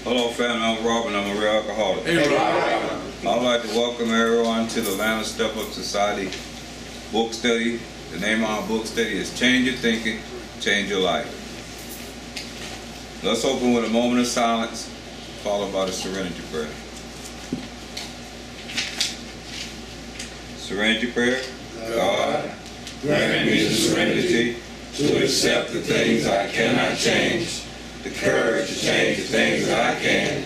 Hello family, I'm Robert and I'm a real alcoholic. Hey, Robert. I'd like to welcome everyone to the Atlanta Step Up Society book study. The name of our book study is Change Your Thinking, Change Your Life. Let's open with a moment of silence, followed by the serenity prayer. Serenity prayer. God, grant me the serenity to accept the things I cannot change, the courage to change the things that I can,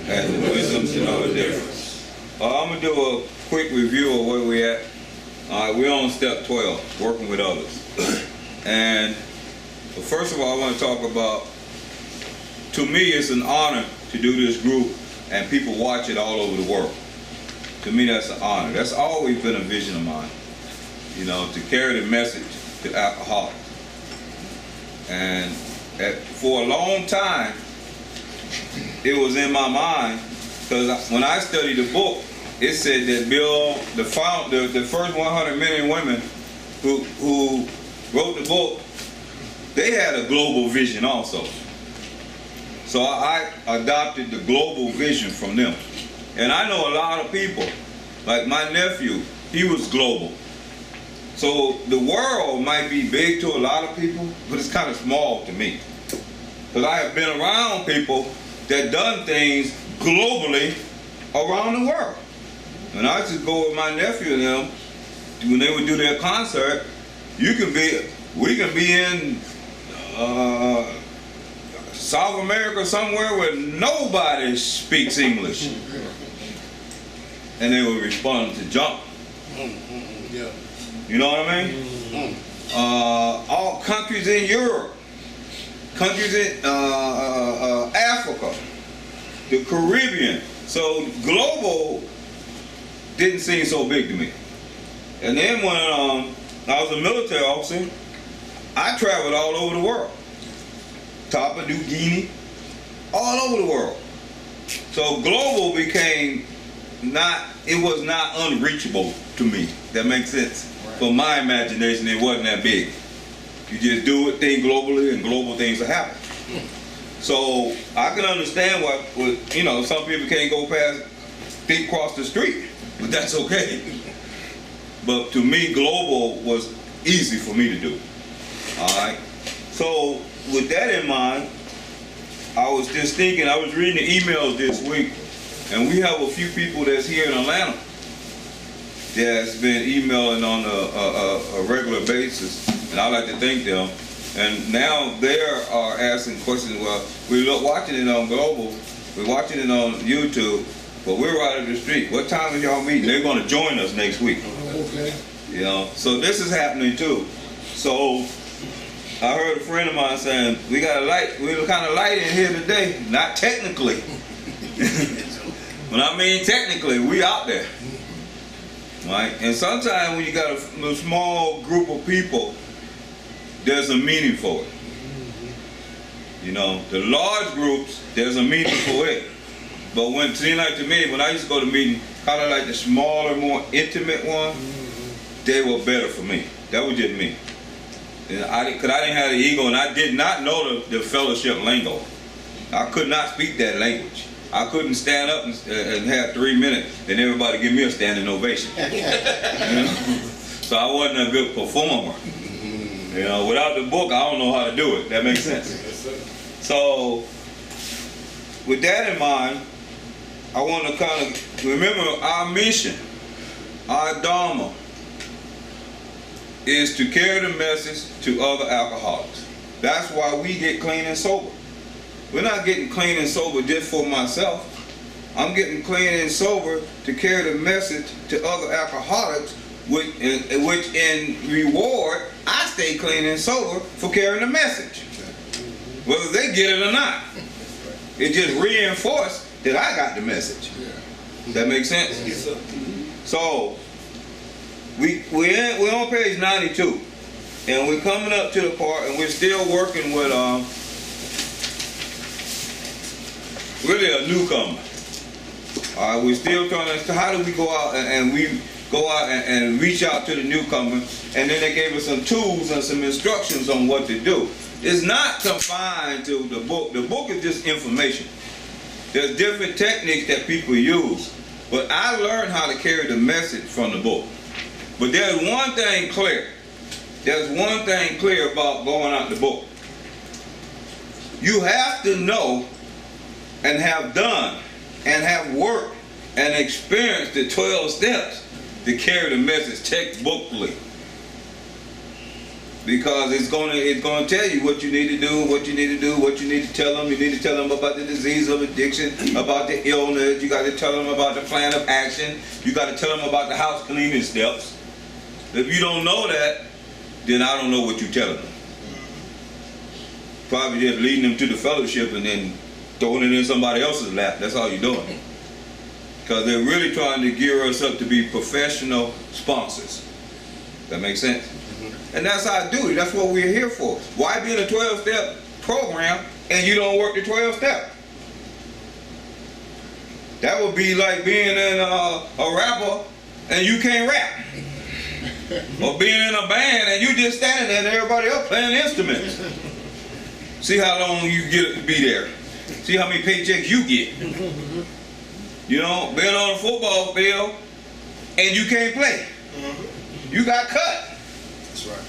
and the wisdom to know the difference. I'm going to do a quick review of where we're at. We're on step 12, working with others. And first of all, I want to talk about, to me, it's an honor to do this group and people watch it all over the world. To me, that's an honor. That's always been a vision of mine, you know, to carry the message to alcoholics. And for a long time, it was in my mind, because when I studied the book, it said that Bill, the first 100 men and women who wrote the book, they had a global vision also. So I adopted the global vision from them. And I know a lot of people, like my nephew, he was global. So the world might be big to a lot of people, but it's kind of small to me. Because I have been around people that done things globally around the world. When I used to go with my nephew and them, when they would do their concert, we can be in South America somewhere where nobody speaks English. And they would respond to jump. Yeah. You know what I mean? All countries in Europe, countries in Africa, the Caribbean. So global didn't seem so big to me. And then when I was a military officer, I traveled all over the world. Papua New Guinea, all over the world. So global became it was not unreachable to me. That makes sense. Right. For my imagination, it wasn't that big. You just do it, think globally, and global things will happen. So I can understand why, you know, some people can't go past, think across the street, but that's okay. But to me, global was easy for me to do. All right. So with that in mind, I was just thinking, I was reading the emails this week, and we have a few people that's here in Atlanta that's been emailing on a regular basis, and I'd like to thank them. And now they are asking questions. Well, we're watching it on Global, we're watching it on YouTube, but we're right up the street. What time is y'all meeting? They're going to join us next week. Okay. You know, so this is happening too. So I heard a friend of mine saying, we got a light, we're kind of light in here today. Not technically. When I mean technically, we out there. Right? And sometimes when you got a small group of people, there's a meaning for it. You know, the large groups, there's a meaning for it. But when, seemed like to me, when I used to go to meetings, kind of like the smaller, more intimate ones, they were better for me. That was just me. Because I didn't have the ego, and I did not know the fellowship lingo. I could not speak that language. I couldn't stand up and have 3 minutes and everybody give me a standing ovation. You know? So I wasn't a good performer. You know, without the book, I don't know how to do it. That makes sense. So with that in mind, I want to kind of remember our mission, our dharma, is to carry the message to other alcoholics. That's why we get clean and sober. We're not getting clean and sober just for myself. I'm getting clean and sober to carry the message to other alcoholics, which in reward, I stay clean and sober for carrying the message. Whether they get it or not. It just reinforced that I got the message. That makes sense? Yes, sir. So, we're on page 92, and we're coming up to the part, and we're still working with really a newcomer. We're still trying to, how do we go out and we go out and reach out to the newcomer, and then they gave us some tools and some instructions on what to do. It's not confined to the book. The book is just information. There's different techniques that people use. But I learned how to carry the message from the book. But there's one thing clear. There's one thing clear about going out the book. You have to know and have done and have worked and experienced the 12 steps to carry the message textbookly. Because it's going to tell you what you need to do, what you need to do, what you need to tell them. You need to tell them about the disease of addiction, about the illness. You got to tell them about the plan of action. You got to tell them about the house cleaning steps. If you don't know that, then I don't know what you're telling them. Probably just leading them to the fellowship and then throwing it in somebody else's lap. That's all you're doing. Because they're really trying to gear us up to be professional sponsors. That makes sense? And that's our duty. That's what we're here for. Why be in a 12-step program and you don't work the 12 steps? That would be like being in a rapper and you can't rap. Or being in a band and you just standing there and everybody else playing instruments. See how long you get to be there. See how many paychecks you get. You know, being on a football field and you can't play. You got cut. That's right.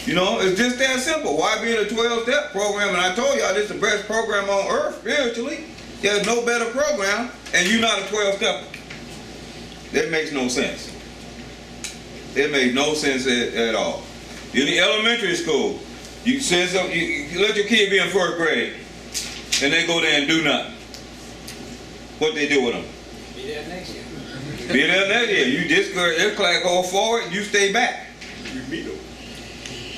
You know, it's just that simple. Why be in a 12-step program? And I told y'all this is the best program on earth spiritually. There's no better program and you're not a 12-stepper. That makes no sense. It makes no sense at all. In the elementary school, you send some, you let your kid be in 4th grade and they go there and do nothing. What they do with them? Be there next year. Be there next year. You discourage this class, go forward, you stay back. You meet them.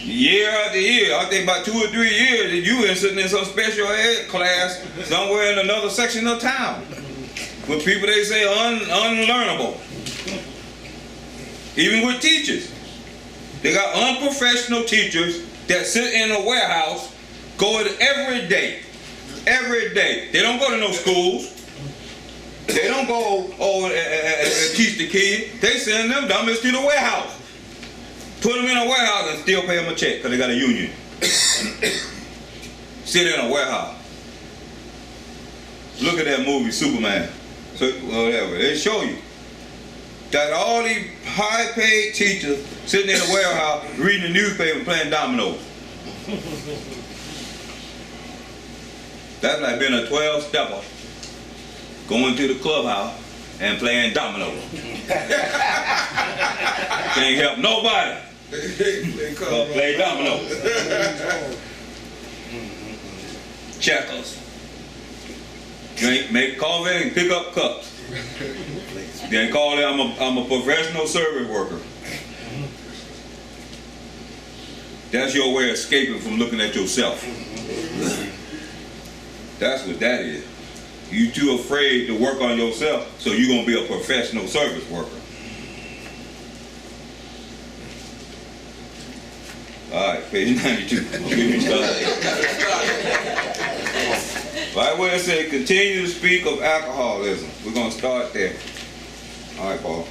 Year after year, I think about 2 or 3 years, that you been sitting in some special ed class somewhere in another section of town with people they say unlearnable. Even with teachers. They got unprofessional teachers that sit in a warehouse going every day. Every day. They don't go to no schools. They don't go over and teach the kids. They send them dummies to the warehouse. Put them in a warehouse and still pay them a check because they got a union. Sit in a warehouse. Look at that movie, Superman. So whatever. They show you that all these high-paid teachers sitting in a warehouse reading the newspaper and playing dominoes. That's like being a 12-stepper going to the clubhouse and playing dominoes. Can't help nobody. Play dominoes. Checkers. Make coffee and pick up cups. Then call it, I'm a professional service worker. That's your way of escaping from looking at yourself. That's what that is. You too afraid to work on yourself, so you're going to be a professional service worker. All right, page 92. Get me started. Right where it says, continue to speak of alcoholism. We're going to start there. All right, Paul.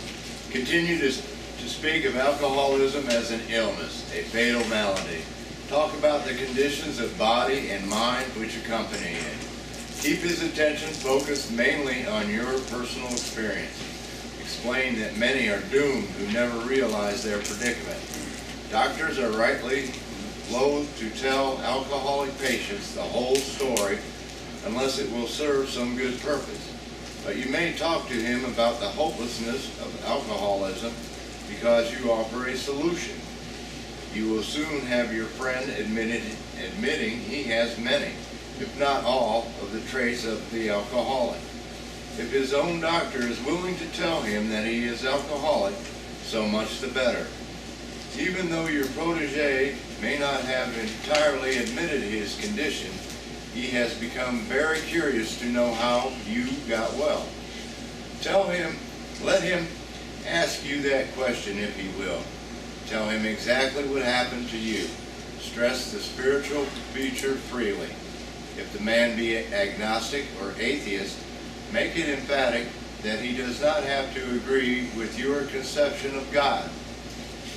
Continue to speak of alcoholism as an illness, a fatal malady. Talk about the conditions of body and mind which accompany it. Keep his attention focused mainly on your personal experience. Explain that many are doomed who never realize their predicament. Doctors are rightly loath to tell alcoholic patients the whole story unless it will serve some good purpose. But you may talk to him about the hopelessness of alcoholism because you offer a solution. You will soon have your friend admitting he has many, if not all, of the traits of the alcoholic. If his own doctor is willing to tell him that he is alcoholic, so much the better. Even though your protege may not have entirely admitted his condition, he has become very curious to know how you got well. Tell him, let him ask you that question if he will. Tell him exactly what happened to you. Stress the spiritual feature freely. If the man be agnostic or atheist, make it emphatic that he does not have to agree with your conception of God.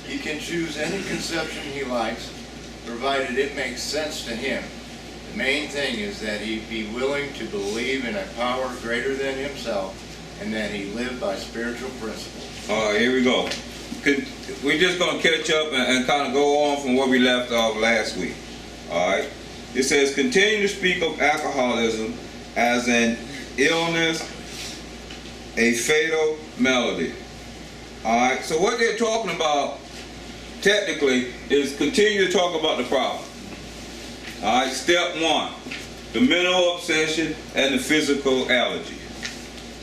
He can choose any conception he likes, provided it makes sense to him. The main thing is that he be willing to believe in a power greater than himself, and that he live by spiritual principles. All right, here we go. We're just going to catch up and kind of go on from where we left off last week. All right. It says, continue to speak of alcoholism as an illness, a fatal malady. All right. So what they're talking about technically is continue to talk about the problem. All right. Step one, the mental obsession and the physical allergy.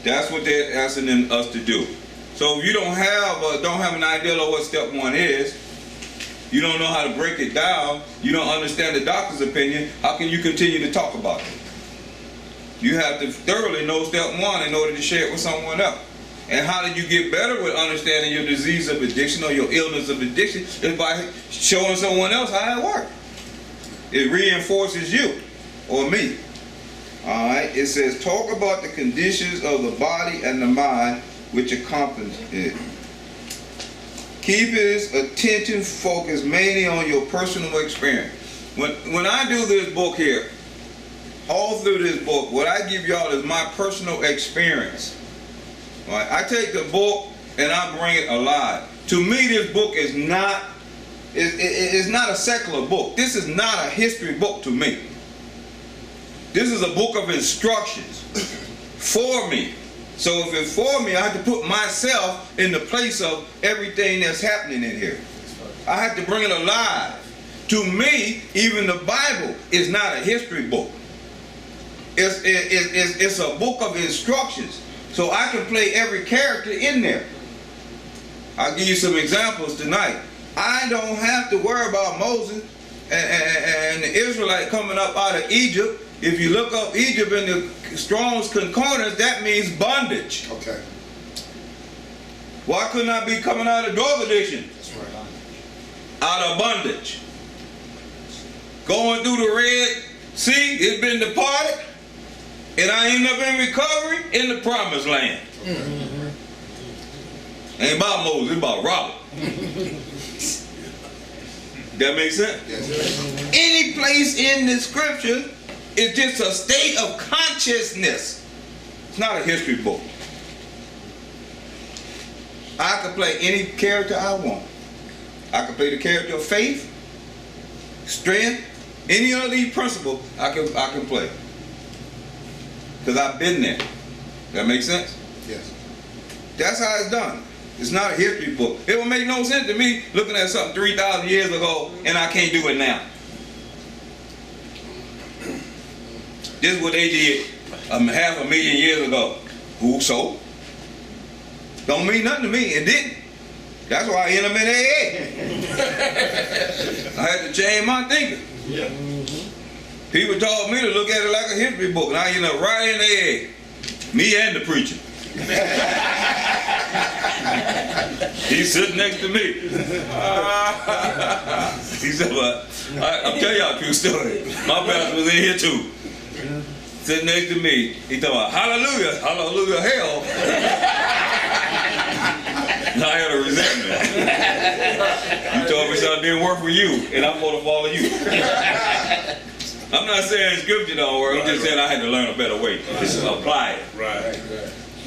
That's what they're asking us to do. So if you don't have an idea of what step one is, you don't know how to break it down, you don't understand the doctor's opinion, how can you continue to talk about it? You have to thoroughly know step one in order to share it with someone else. And how do you get better with understanding your disease of addiction or your illness of addiction? Is by showing someone else how it works. It reinforces you or me. Alright, it says, talk about the conditions of the body and the mind which accompany it. Keep his attention focused mainly on your personal experience. When I do this book here, all through this book, what I give y'all is my personal experience. All right? I take the book and I bring it alive. To me, this book is not, it's not a secular book. This is not a history book to me. This is a book of instructions for me. So if it's for me, I have to put myself in the place of everything that's happening in here. I have to bring it alive. To me, even the Bible is not a history book. It's a book of instructions. So I can play every character in there. I'll give you some examples tonight. I don't have to worry about Moses and the Israelite coming up out of Egypt. If you look up Egypt in the Strong's Concordance, that means bondage. Okay. Why couldn't I be coming out of drug addiction? That's right. Out of bondage. Going through the Red Sea, it's been departed, and I end up in recovery in the promised land. Ain't about Moses, it's about Robert. That makes sense? Yes. Any place in the scripture is just a state of consciousness. It's not a history book. I can play any character I want. I can play the character of faith, strength, any of these principles I can play. Because I've been there. That makes sense? Yes. That's how it's done. It's not a history book. It would make no sense to me looking at something 3,000 years ago and I can't do it now. This is what they did 500,000 years ago. Who so? Don't mean nothing to me. It didn't. That's why I end up in AA. I had to change my thinking. Yeah. People told me to look at it like a history book, and I end up right in AA. Me and the preacher. He's sitting next to me. He said, well, I'll tell y'all a true story. My pastor was in here too. Sitting next to me. He talking about hallelujah, hallelujah, hell. I had a resentment. You told me something didn't work for you, and I'm going to follow you. I'm not saying scripture don't work. I'm just saying I had to learn a better way to apply it. Right.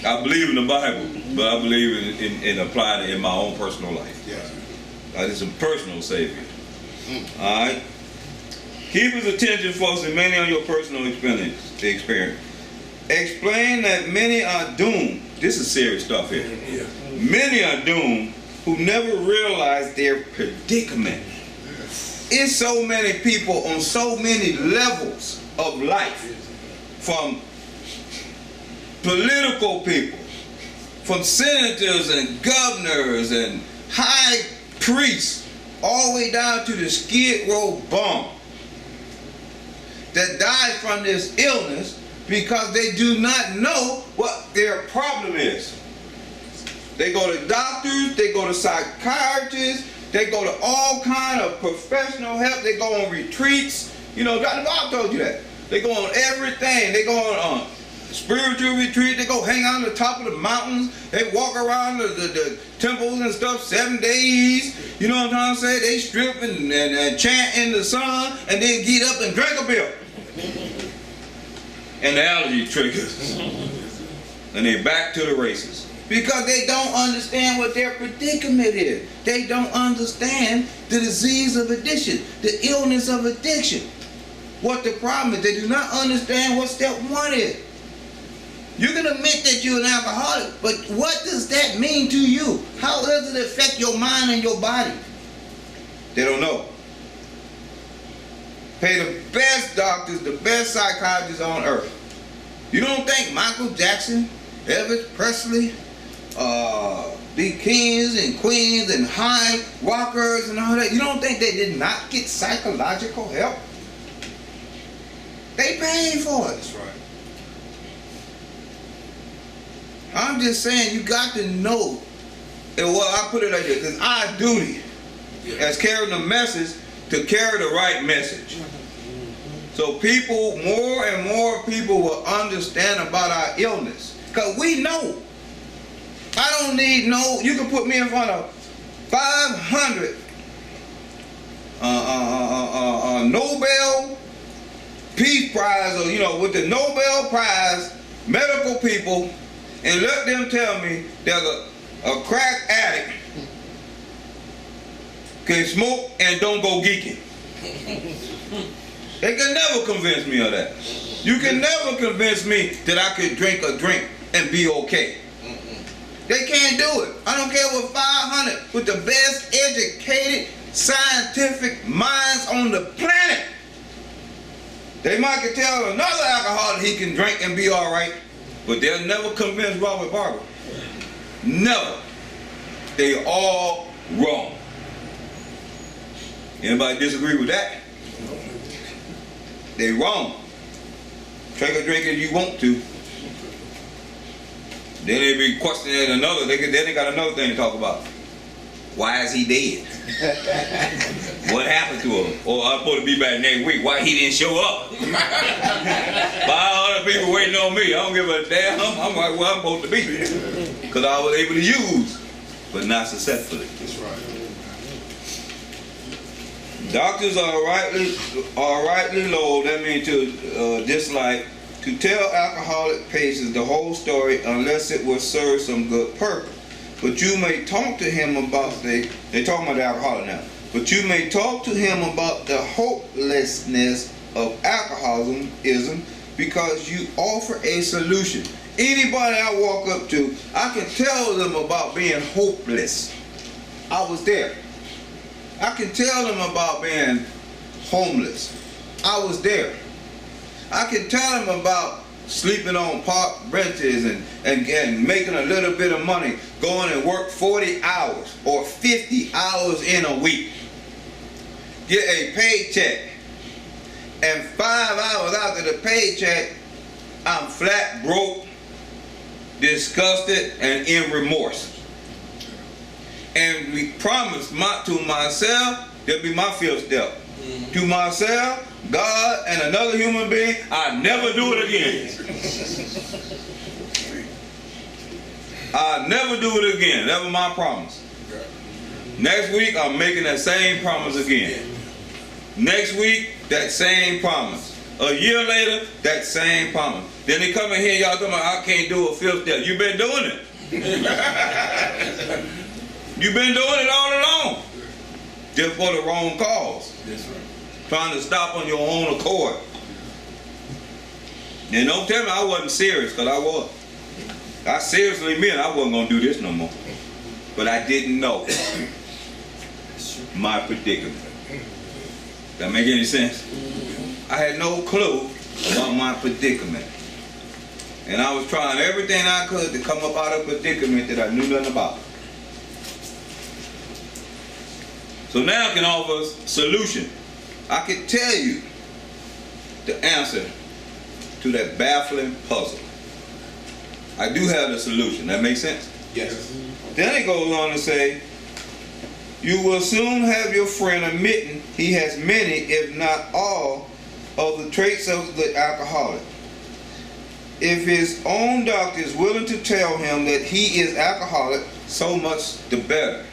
I believe in the Bible, but I believe in applying it in my own personal life. Yeah. It's a personal savior. All right. Keep his attention focused mainly on your personal experience. Explain that many are doomed. This is serious stuff here. Yeah. Many are doomed who never realize their predicament. It's so many people on so many levels of life, from political people, from senators and governors and high priests, all the way down to the Skid Row bum, that died from this illness because they do not know what their problem is. They go to doctors, they go to psychiatrists, they go to all kind of professional help, they go on retreats. You know, Dr. Bob told you that. They go on everything. They go on spiritual retreat, they go hang out on the top of the mountains, they walk around the temples and stuff 7 days, you know what I'm trying to say? They strip and chant in the sun and then get up and drink a beer. and the allergy triggers. And they're back to the races. Because they don't understand what their predicament is. They don't understand the disease of addiction, the illness of addiction. What the problem is, they do not understand what step one is. You can admit that you're an alcoholic, but what does that mean to you? How does it affect your mind and your body? They don't know. Pay the best doctors, the best psychiatrists on earth. You don't think Michael Jackson, Elvis Presley, the kings and queens and high rockers and all that, you don't think they did not get psychological help? They paid for it. That's right. I'm just saying, you got to know. And well, I put it like this: it's our duty as carrying the message to carry the right message. So people, more and more people will understand about our illness. Because we know. I don't need no, you can put me in front of 500 Nobel Peace Prize, or with the Nobel Prize medical people, and let them tell me there's a crack addict can smoke and don't go geeking. They can never convince me of that. You can never convince me that I could drink a drink and be okay. They can't do it. I don't care what 500 with the best educated scientific minds on the planet. They might could tell another alcoholic he can drink and be all right, but they'll never convince Robert Barber. Never. They all wrong. Anybody disagree with that? They wrong. Take a drink if you want to. Then they be questioning another. Then they got another thing to talk about. Why is he dead? What happened to him? Or I'm supposed to be back next week. Why he didn't show up? 5 other people waiting on me. I don't give a damn. I'm right where I'm supposed to be. Because I was able to use, but not successfully. That's right. Doctors are rightly low. That means to dislike. To tell alcoholic patients the whole story unless it will serve some good purpose. But you may talk to him about they talking about the alcoholic now. But you may talk to him about the hopelessness of alcoholism because you offer a solution. Anybody I walk up to, I can tell them about being hopeless. I was there. I can tell them about being homeless. I was there. I can tell them about sleeping on park benches and making a little bit of money, going and work 40 hours or 50 hours in a week, get a paycheck, and 5 hours after the paycheck, I'm flat broke, disgusted, and in remorse. And we promise to myself, that'll be my 5th step. To myself, God, and another human being, I'll never do it again. I'll never do it again. That was my promise. Next week, I'm making that same promise again. Next week, that same promise. A year later, that same promise. Then they come in here, y'all talking about, I can't do a 5th step. You've been doing it. You've been doing it all along. Just for the wrong cause. That's right. Trying to stop on your own accord. And don't tell me I wasn't serious, because I was. I seriously meant I wasn't going to do this no more. But I didn't know my predicament. That make any sense? I had no clue about my predicament. And I was trying everything I could to come up out of a predicament that I knew nothing about. So now I can offer a solution. I can tell you the answer to that baffling puzzle. I do have the solution. That makes sense? Yes. Then it goes on to say, you will soon have your friend admitting he has many, if not all, of the traits of the alcoholic. If his own doctor is willing to tell him that he is alcoholic, so much the better.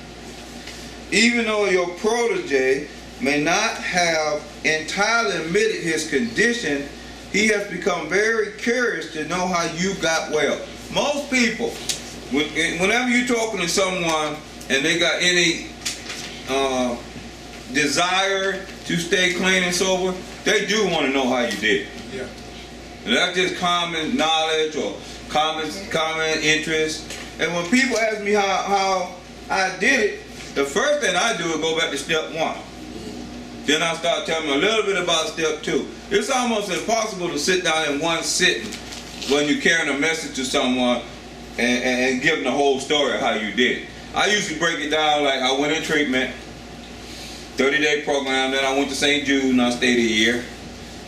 Even though your protege may not have entirely admitted his condition, he has become very curious to know how you got well. Most people, whenever you're talking to someone and they got any desire to stay clean and sober, they do want to know how you did. Yeah. And that's just common knowledge or common interest. And when people ask me how I did it, the first thing I do is go back to step one. Then I start telling them a little bit about step two. It's almost impossible to sit down in one sitting when you're carrying a message to someone and give them the whole story of how you did it. I usually break it down like I went in treatment, 30-day program, then I went to St. Jude and I stayed a year.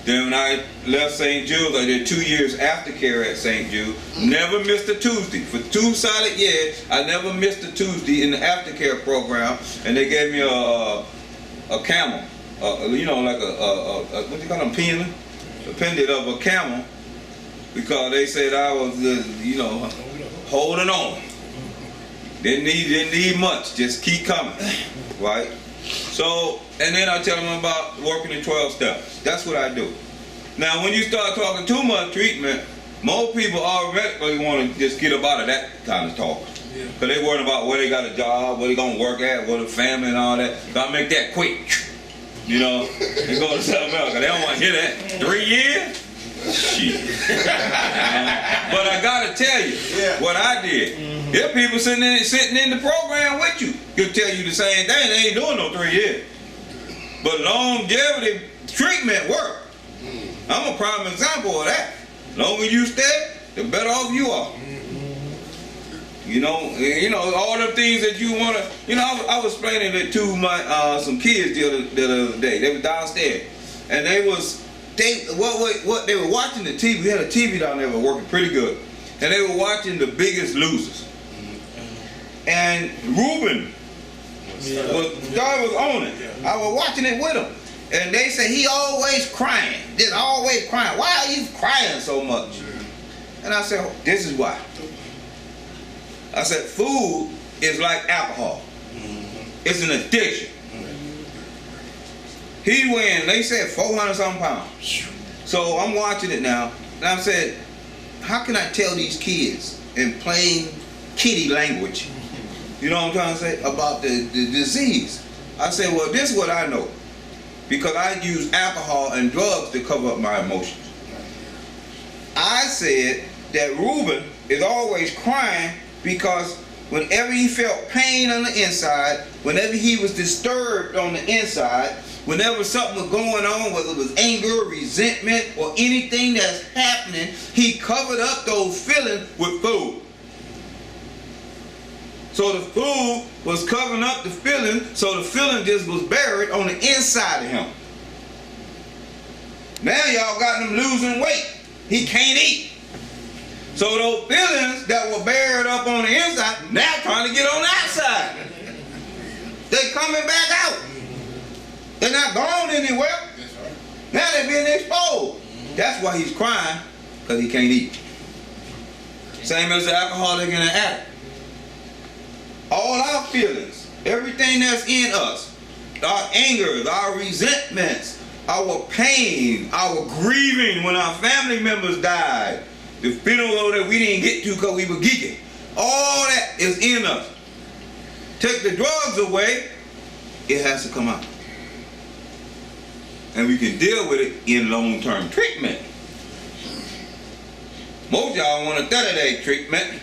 Then when I left St. Jude, I did 2 years aftercare at St. Jude. Never missed a Tuesday. For 2 solid years, I never missed a Tuesday in the aftercare program. And they gave me a camel, you know, like what do you call them, pendant? A pendant of a camel, because they said I was, you know, holding on. Didn't need much, just keep coming, right? So, and then I tell them about working the 12 steps. That's what I do. Now, when you start talking too much treatment, most people automatically want to just get up out of that kind of talk. Because they worried about where they got a job, where they going to work at, where the family and all that. So I make that quick, you know, and go to something else. Because they don't want to hear that. 3 years? Shit. But I got to tell you what I did. There are people sitting in the program with you. He'll tell you the same thing. They ain't doing no 3 years. But longevity treatment work. I'm a prime example of that. The longer you stay, the better off you are. You know, all the things that you want to, you know, I was explaining it to my some kids the other day. They were downstairs, and they were watching the TV. We had a TV down there that was working pretty good, and they were watching The Biggest Losers. And Ruben was on it. I was watching it with him, and they said he always crying, just always crying. Why are you crying so much? And I said, oh, this is why. I said, food is like alcohol. It's an addiction. He weighing, they said 400-something pounds. So I'm watching it now, and I said, how can I tell these kids in plain kiddie language, you know what I'm trying to say, about the disease? I said, well, this is what I know, because I use alcohol and drugs to cover up my emotions. I said that Reuben is always crying because whenever he felt pain on the inside, whenever he was disturbed on the inside, whenever something was going on, whether it was anger, resentment, or anything that's happening, he covered up those feelings with food. So the food was covering up the feeling, so the feeling just was buried on the inside of him. Now y'all got him losing weight. He can't eat. So those feelings that were buried up on the inside, now trying to get on the outside. They coming back out. They're not going anywhere. Now they're being exposed. That's why he's crying, because he can't eat. Same as the alcoholic and the addict. All our feelings, everything that's in us, our anger, our resentments, our pain, our grieving when our family members died, the funeral that we didn't get to because we were geeking, all that is in us. Take the drugs away, it has to come out. And we can deal with it in long-term treatment. Most of y'all want a 30-day treatment.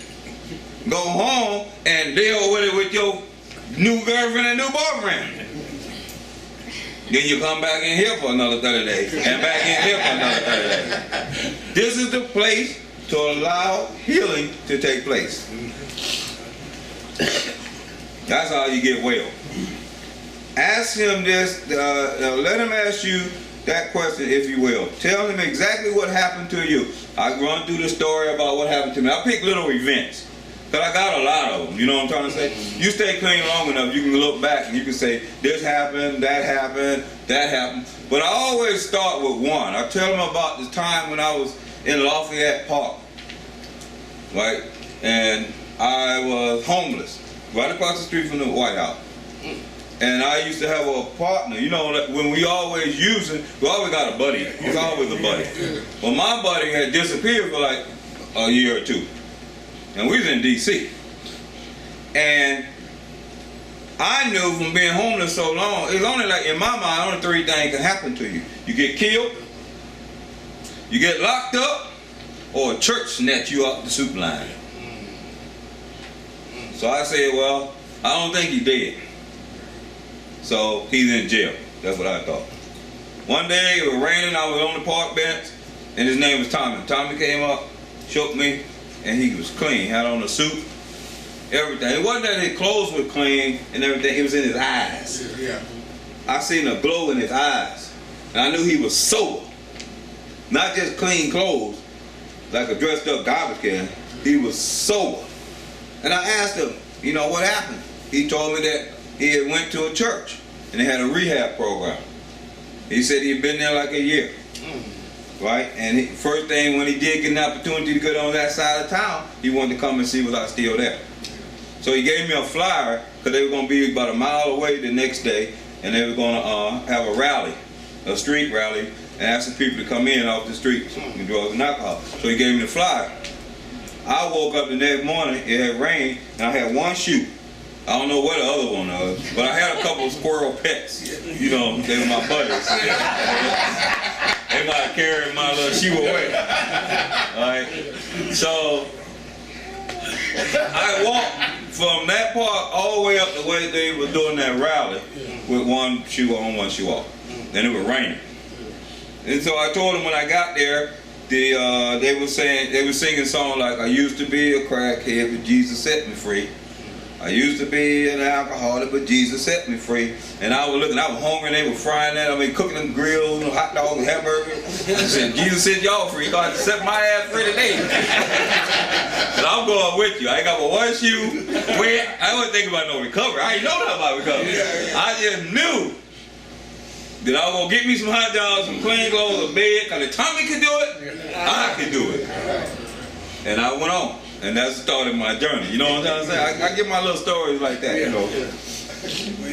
Go home and deal with it with your new girlfriend and new boyfriend. Then you come back in here for another 30 days. And back in here for another 30 days. This is the place to allow healing to take place. That's how you get well. Ask him this, let him ask you that question, if you will. Tell him exactly what happened to you. I run through the story about what happened to me. I pick little events, because I got a lot of them, you know what I'm trying to say? You stay clean long enough, you can look back and you can say, this happened, that happened, that happened. But I always start with one. I tell them about the time when I was in Lafayette Park, right? And I was homeless, right across the street from the White House. And I used to have a partner, you know, when we always got a buddy. It's always a buddy. Well, my buddy had disappeared for like a year or two. And we was in D.C. And I knew from being homeless so long, it's only like, in my mind, only three things can happen to you. You get killed, you get locked up, or a church snatch you off the soup line. So I said, well, I don't think he's dead. So he's in jail. That's what I thought. One day it was raining, I was on the park bench, and his name was Tommy. Tommy came up, shook me, and he was clean. Had on a suit, everything. It wasn't that his clothes were clean and everything, it was in his eyes. Yeah. I seen a glow in his eyes. And I knew he was sober. Not just clean clothes, like a dressed up garbage can. He was sober. And I asked him, you know, what happened? He told me that he had went to a church and they had a rehab program. He said he'd been there like a year. Right? And first thing, when he did get an opportunity to go on that side of town, he wanted to come and see was I still there. So he gave me a flyer, because they were going to be about a mile away the next day, and they were going to have a rally, a street rally, and ask the people to come in off the streets and drugs and alcohol. So he gave me the flyer. I woke up the next morning, it had rained, and I had one shoe. I don't know what the other one was, but I had a couple of squirrel pets. You know, they were my buddies. They might have carried my little shoe away. Alright? So I walked from that park all the way up the way they were doing that rally with one shoe on, one shoe off. And it was raining. And so I told them when I got there, they were singing songs like, I used to be a crackhead, but Jesus set me free. I used to be an alcoholic, but Jesus set me free. And I was hungry, and they were frying that. I mean, cooking them grills, hot dogs, and hamburgers. I said, Jesus set y'all free. You're going to set my ass free today. And I'm going with you. I ain't got my one shoe wet. I wasn't thinking about no recovery. I ain't know nothing about recovery. I just knew that I was going to get me some hot dogs, some clean clothes, a bed, because if Tommy could do it, I could do it. And I went on. And that started my journey. You know what I'm trying to say? I give my little stories like that, you know.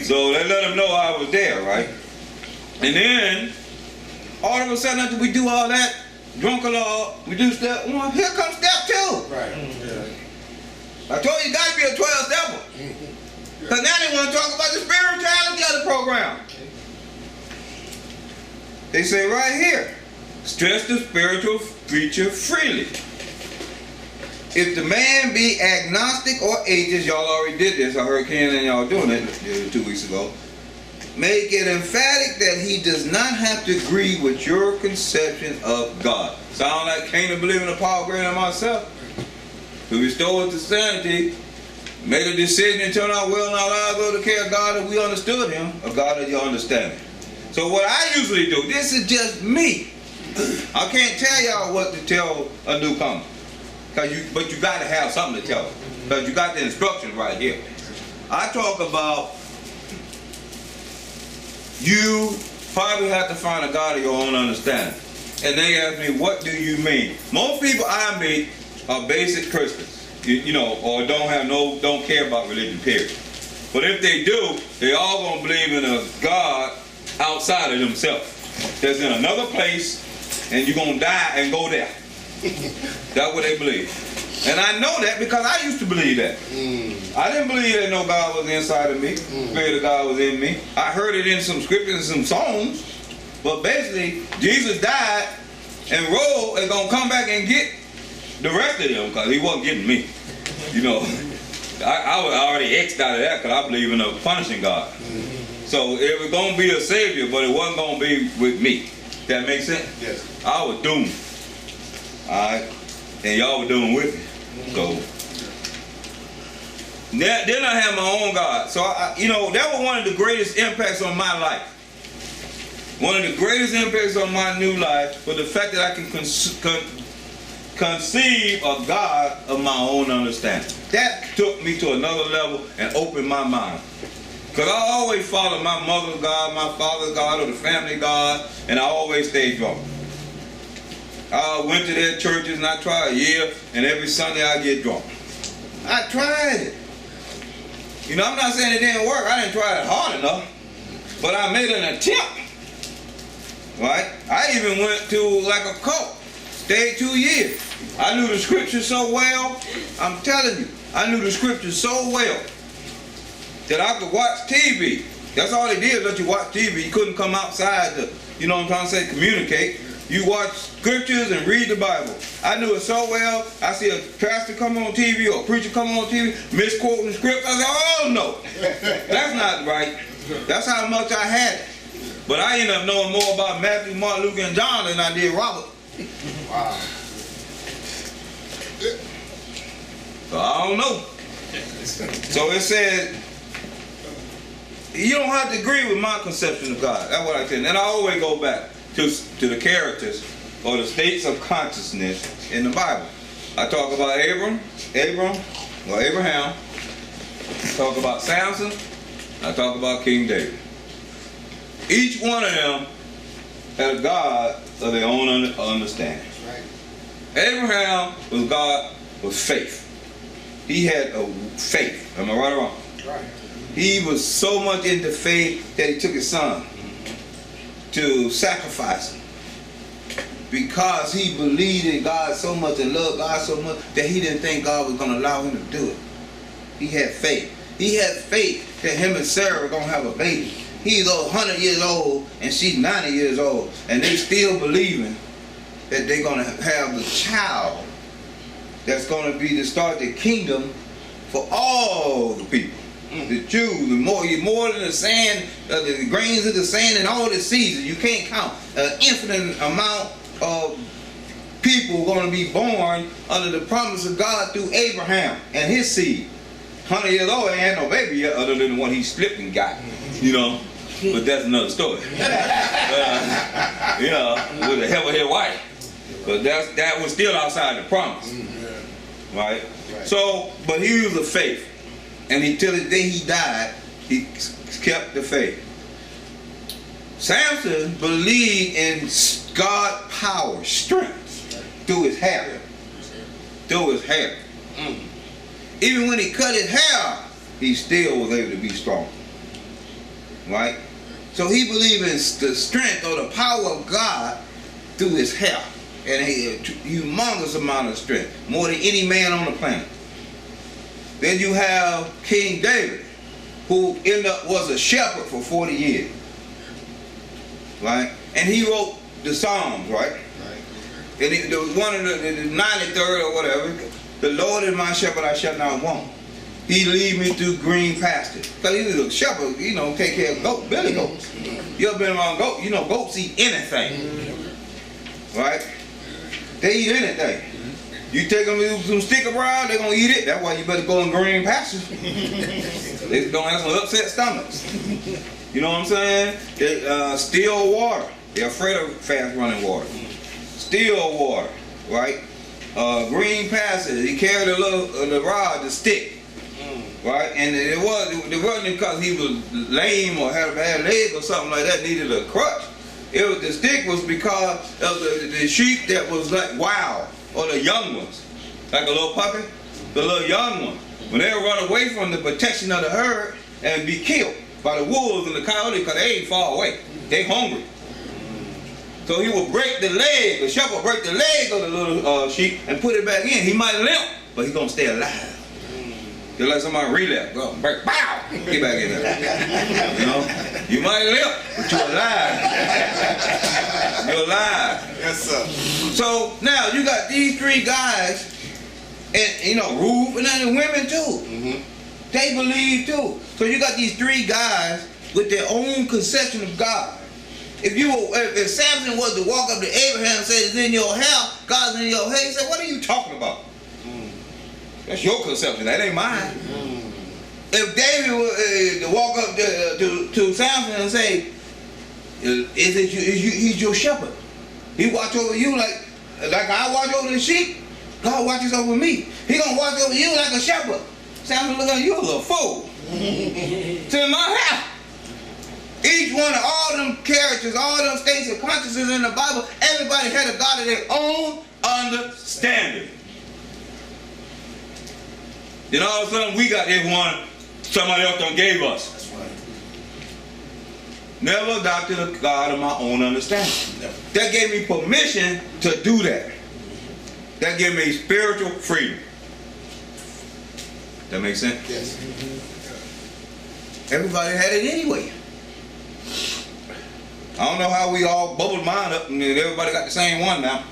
So they let them know I was there, right? And then, all of a sudden, after we do all that, drunk a lot, we do step one, here comes step two. Right. I told you, you got to be a 12-stepper. Because now they want to talk about the spirituality of the program. They say right here, stress the spiritual creature freely. If the man be agnostic or atheist, y'all already did this, I heard Ken and y'all doing it 2 weeks ago, make it emphatic that he does not have to agree with your conception of God. Sound like Cain believing in the power greater than myself? To restore us to sanity, made a decision and turn our will and our lives over to care of God that we understood him, a God of your understanding. So what I usually do, this is just me. I can't tell y'all what to tell a newcomer. But you got to have something to tell them. Because you got the instructions right here. I talk about you probably have to find a God of your own understanding. And they ask me, what do you mean? Most people I meet are basic Christians, you know, or don't care about religion, period. But if they do, they all gonna believe in a God outside of themselves. That's in another place, and you're gonna die and go there. That's what they believe. And I know that because I used to believe that. I didn't believe that no God was inside of me. The Spirit of God was in me. I heard it in some scriptures and some songs. But basically, Jesus died and rose and going to come back and get the rest of them because he wasn't getting me. You know, I was already X'd out of that because I believe in a punishing God. So it was going to be a Savior, but it wasn't going to be with me. That makes sense? Yes. I was doomed. Alright, and y'all were doing with me. So then I had my own God. So you know, that was one of the greatest impacts on my life. One of the greatest impacts on my new life was the fact that I can conceive a God of my own understanding. That took me to another level and opened my mind. Because I always followed my mother's God, my father's God, or the family God, and I always stayed drunk. I went to their churches and I tried a year, and every Sunday I get drunk. I tried it. You know, I'm not saying it didn't work. I didn't try it hard enough. But I made an attempt. Right? I even went to like a cult. Stayed 2 years. I knew the scriptures so well. I'm telling you, I knew the scriptures so well that I could watch TV. That's all they did, let you watch TV. You couldn't come outside to, you know what I'm trying to say, communicate. You watch scriptures and read the Bible. I knew it so well. I see a pastor come on TV or a preacher come on TV, misquoting script. I said, oh no, that's not right. That's how much I had it. But I ended up knowing more about Matthew, Mark, Luke, and John than I did Robert. Wow. So I don't know. So it said, you don't have to agree with my conception of God. That's what I said. And I always go back to the characters or the states of consciousness in the Bible. I talk about Abraham, I talk about Samson, I talk about King David. Each one of them had a God of their own understanding. Right. Abraham was God with faith. He had a faith. Am I right or wrong? Right. He was so much into faith that he took his son to sacrifice him because he believed in God so much and loved God so much that he didn't think God was going to allow him to do it. He had faith. He had faith that him and Sarah were going to have a baby. He's 100 years old and she's 90 years old, and they still believing that they're going to have the child that's going to be to start the kingdom for all the people. The Jews, more than the sand, the grains of the sand and all the seasons. You can't count an infinite amount of people going to be born under the promise of God through Abraham and his seed. 100 years old, ain't had no baby yet other than the one he slipped and got, you know. But that's another story. You know, with a head wife. But that was still outside the promise. Right? So, but he was of faith. And till the day he died, he kept the faith. Samson believed in God's power, strength, through his hair. Through his hair. Even when he cut his hair, he still was able to be strong. Right? So he believed in the strength or the power of God through his hair. And a humongous amount of strength. More than any man on the planet. Then you have King David, who was a shepherd for 40 years. Right? And he wrote the Psalms, right? And there was one of the 93rd or whatever. The Lord is my shepherd, I shall not want. He lead me through green pastures. Because he was a shepherd, you know, take care of goats, billy goats. You ever been around goats? You know, goats eat anything. Right? They eat anything. You take them some stick around, they're going to eat it. That's why you better go in green pastures. They don't have some upset stomachs. You know what I'm saying? They, still water. They're afraid of fast running water. Still water, right? Green pastures. He carried a little the rod, the stick. Right? And it wasn't because he was lame or had a bad leg or something like that, needed a crutch. The stick was because of the sheep that was like wild, or the young ones, like a little puppy, the little young ones. When they run away from the protection of the herd and be killed by the wolves and the coyotes, because they ain't far away, they hungry. So he will break the leg, the shepherd will break the leg of the little sheep and put it back in. He might limp, but he's gonna stay alive. Just like somebody relapse, go break, pow, get back in there. You know, you might limp, but you're alive. You're alive. Yes, sir. So now you got these three guys, and you know, Ruth, and then the women too. They believe too. So you got these three guys with their own conception of God. If Samson was to walk up to Abraham and say, "It's in your hair, God's in your hair," he said, "What are you talking about? That's your conception, that ain't mine." If David was to walk up to Samson and say, he's your shepherd. He watch over you like I watch over the sheep. God watches over me. He gonna watch over you like a shepherd. Samson look at you, a little fool. It's in my house. Each one of all them characters, all them states of consciousness in the Bible, everybody had a God of their own understanding. Then all of a sudden we got this one somebody else done gave us. That's right. Never adopted a God of my own understanding. Never. That gave me permission to do that. That gave me spiritual freedom. That makes sense? Yes. Everybody had it anyway. I don't know how we all bubbled mine up and everybody got the same one now.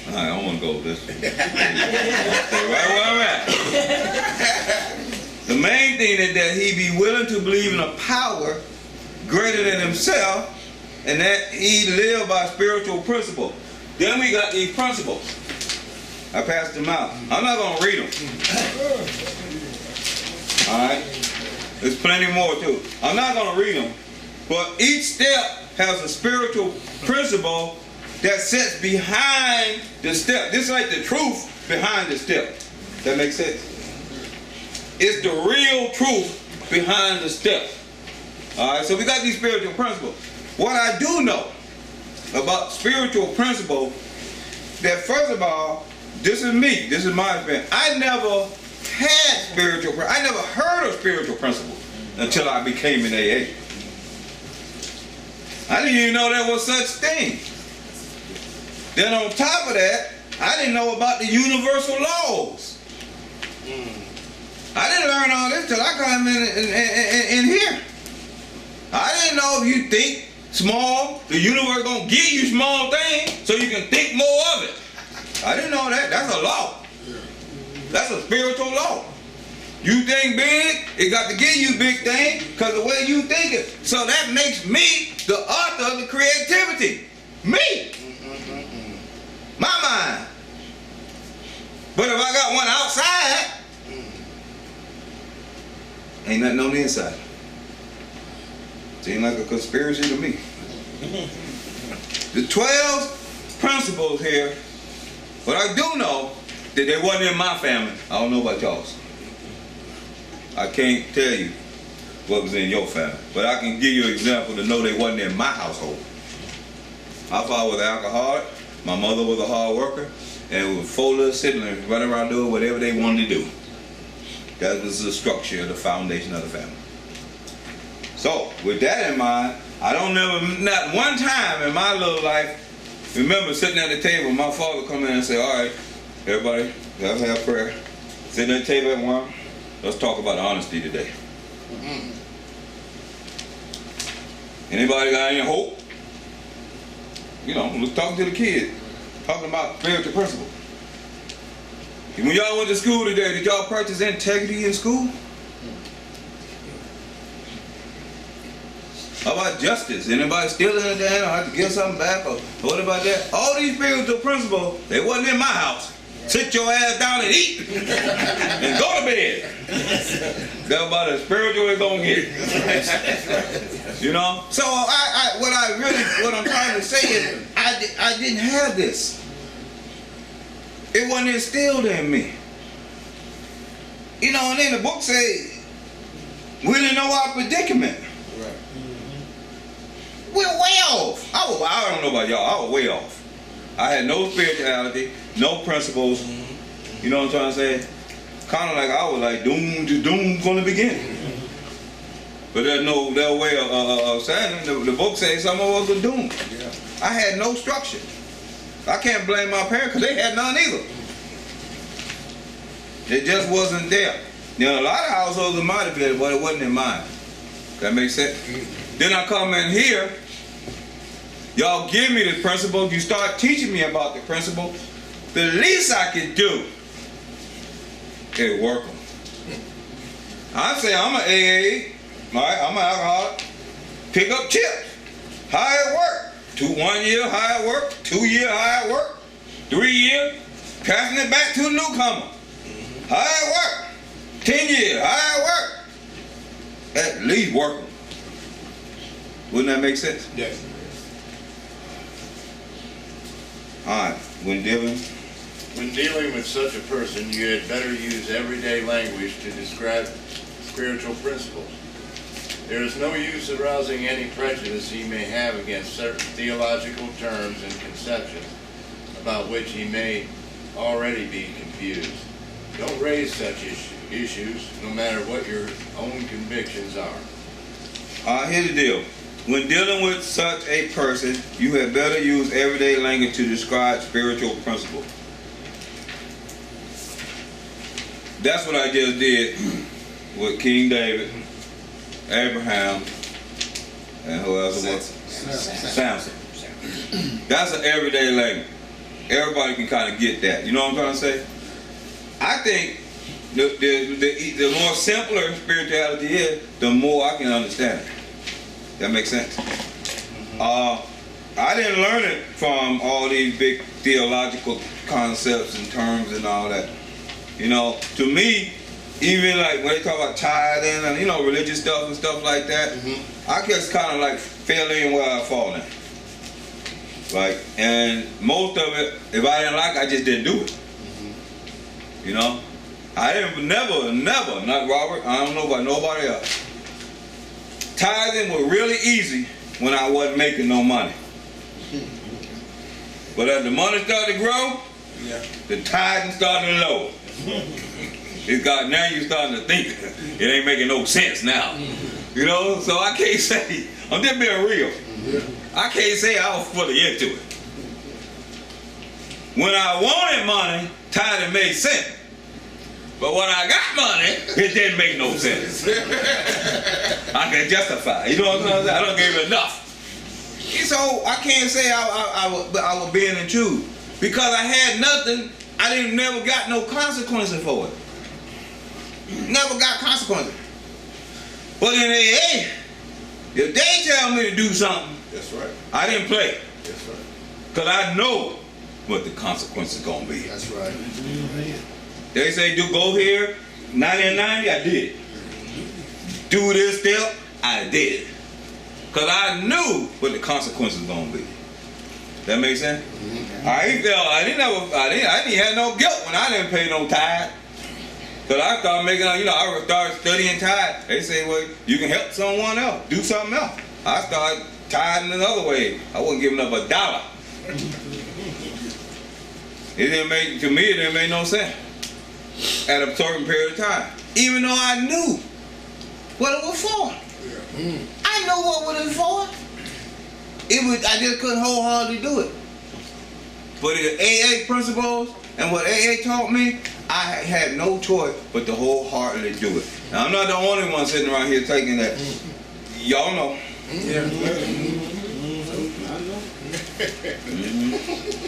All right, I don't want to go with this. Stay right where I'm at. The main thing is that he be willing to believe in a power greater than himself, and that he live by spiritual principle. Then we got these principles. I passed them out. I'm not going to read them. All right? There's plenty more too. I'm not going to read them. But each step has a spiritual principle that sits behind the step. This is like the truth behind the step. That makes sense? It's the real truth behind the step. All right? So we got these spiritual principles. What I do know about spiritual principle, that first of all, this is me. This is my experience. I never had spiritual. I never heard of spiritual principles until I became an AA. I didn't even know there was such thing. Then on top of that, I didn't know about the universal laws. I didn't learn all this till I come in here. I didn't know if you think small, the universe gonna give you small things so you can think more of it. I didn't know that. That's a law. That's a spiritual law. You think big, it got to give you big things because the way you think it. So that makes me the author of the creativity. Me. My mind. But if I got one outside, ain't nothing on the inside. Seems like a conspiracy to me. The 12 principles here, but I do know that they wasn't in my family. I don't know about y'all's. I can't tell you what was in your family, but I can give you an example to know they wasn't in my household. My father was an alcoholic, my mother was a hard worker, and it was 4 little siblings running around doing whatever they wanted to do. That was the structure, the foundation of the family. So, with that in mind, I don't never, not one time in my little life, remember sitting at the table, my father come in and say, all right, everybody, let's have prayer. Sitting at the table at one, let's talk about honesty today. Anybody got any hope? You know, let's talk to the kids. Talking about spiritual principles. When y'all went to school today, did y'all practice integrity in school? How about justice? Anybody stealing anything or have to give something back? Or what about that? All these spiritual principles, they wasn't in my house. Sit your ass down and eat and go to bed. That's about as spiritual as gonna get. You know? So what I'm trying to say is I didn't have this. It wasn't instilled in me. You know, and then the book say we didn't know our predicament. Right. We're way off. I don't know about y'all, I was way off. I had no spirituality, no principles. You know what I'm trying to say? Kind of like I was like doomed from the beginning. But there's no way of saying it. The book says some of us were doomed. Yeah. I had no structure. I can't blame my parents because they had none either. It just wasn't there. You know, a lot of households might have been, but it wasn't in mine. That makes sense? Then I come in here. Y'all give me the principles. You start teaching me about the principles. The least I can do is work them. I say I'm an AA. Right? I'm an alcoholic. Pick up chips. How it work? 1 year, how it work? 2 year, how it work? 3 years, passing it back to the newcomer. How it work? 10 years, how it work? At least work them. Wouldn't that make sense? Yes. Alright, when dealing with such a person, you had better use everyday language to describe spiritual principles. There is no use arousing any prejudice he may have against certain theological terms and conceptions about which he may already be confused. Don't raise such issues, no matter what your own convictions are. Here's the deal. When dealing with such a person, you had better use everyday language to describe spiritual principles. That's what I just did with King David, Abraham, and who else it was? Samson. That's an everyday language. Everybody can kind of get that. You know what I'm trying to say? I think the more simpler spirituality is, the more I can understand it. That makes sense? I didn't learn it from all these big theological concepts and terms and all that. You know, to me, even like when they talk about tithing and, you know, religious stuff and stuff like that, I just kind of like fell in where I fall in. Like, and most of it, if I didn't like it, I just didn't do it. You know? I didn't, never, not Robert, I don't know about nobody else. Tithing was really easy when I wasn't making no money. But as the money started to grow, the tithing started to lower. Now you're starting to think it ain't making no sense now. You know, so I can't say, I'm just being real. I can't say I was fully into it. When I wanted money, tithing made sense. But when I got money, it didn't make no sense. I can justify. You know what I'm saying? I don't give it enough. So I can't say I was being in truth. Because I had nothing, never got no consequences for it. Never got consequences. But in AA, if they tell me to do something, That's right. I didn't play. That's right. Because I know what the consequences going to be. That's right. They say, go here, 90 and 90, I did. Do this step, I did. Because I knew what the consequences were going to be. That make sense? I didn't have no guilt when I didn't pay no tithe. Because I started making, I started studying tithe. They say, well, you can help someone else, do something else. I started tithing another way. I wasn't giving up $1. It didn't make no sense at a certain period of time. Even though I knew what it was for. I know what it was for. I just couldn't wholeheartedly do it. But the AA principles and what AA taught me, I had no choice but to wholeheartedly do it. Now, I'm not the only one sitting around here taking that. Y'all know.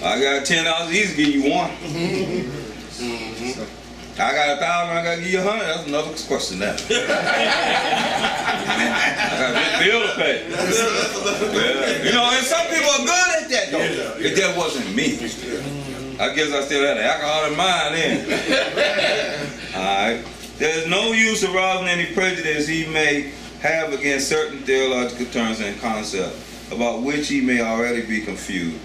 I got $10 easy to give you one. I got $1,000, I got to give you 100. That's another question now. I got a big bill to pay. Yeah. You know, and some people are good at that though. It just wasn't me. I guess I still had the alcohol in mine then. Alright. There's no use arousing any prejudice he may have against certain theological terms and concepts about which he may already be confused.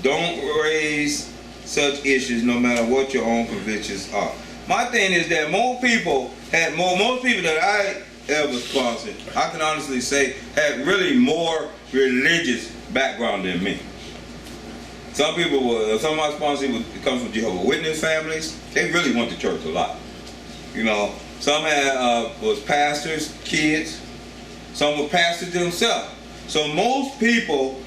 Don't raise such issues no matter what your own convictions are. My thing is that most people that I ever sponsored, I can honestly say, had really more religious background than me. Some of my sponsors come from Jehovah's Witness families. They really went to church a lot. You know, some was pastors' kids. Some were pastors themselves. So most people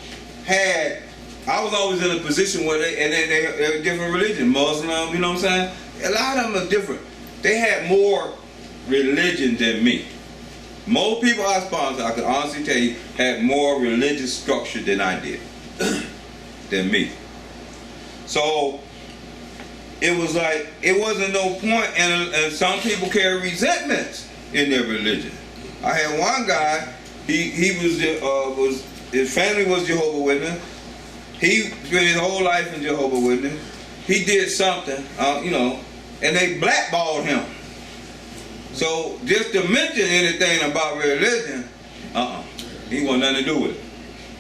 I was always in a position where they're different religion, Muslim, you know what I'm saying? A lot of them are different. They had more religion than me. Most people I sponsored, I can honestly tell you, had more religious structure than I did, than me. So it was like, it wasn't no point, and some people carry resentments in their religion. I had one guy, his family was Jehovah's Witness. He spent his whole life in Jehovah's Witness. He did something, and they blackballed him. So just to mention anything about religion, he wanted nothing to do with it.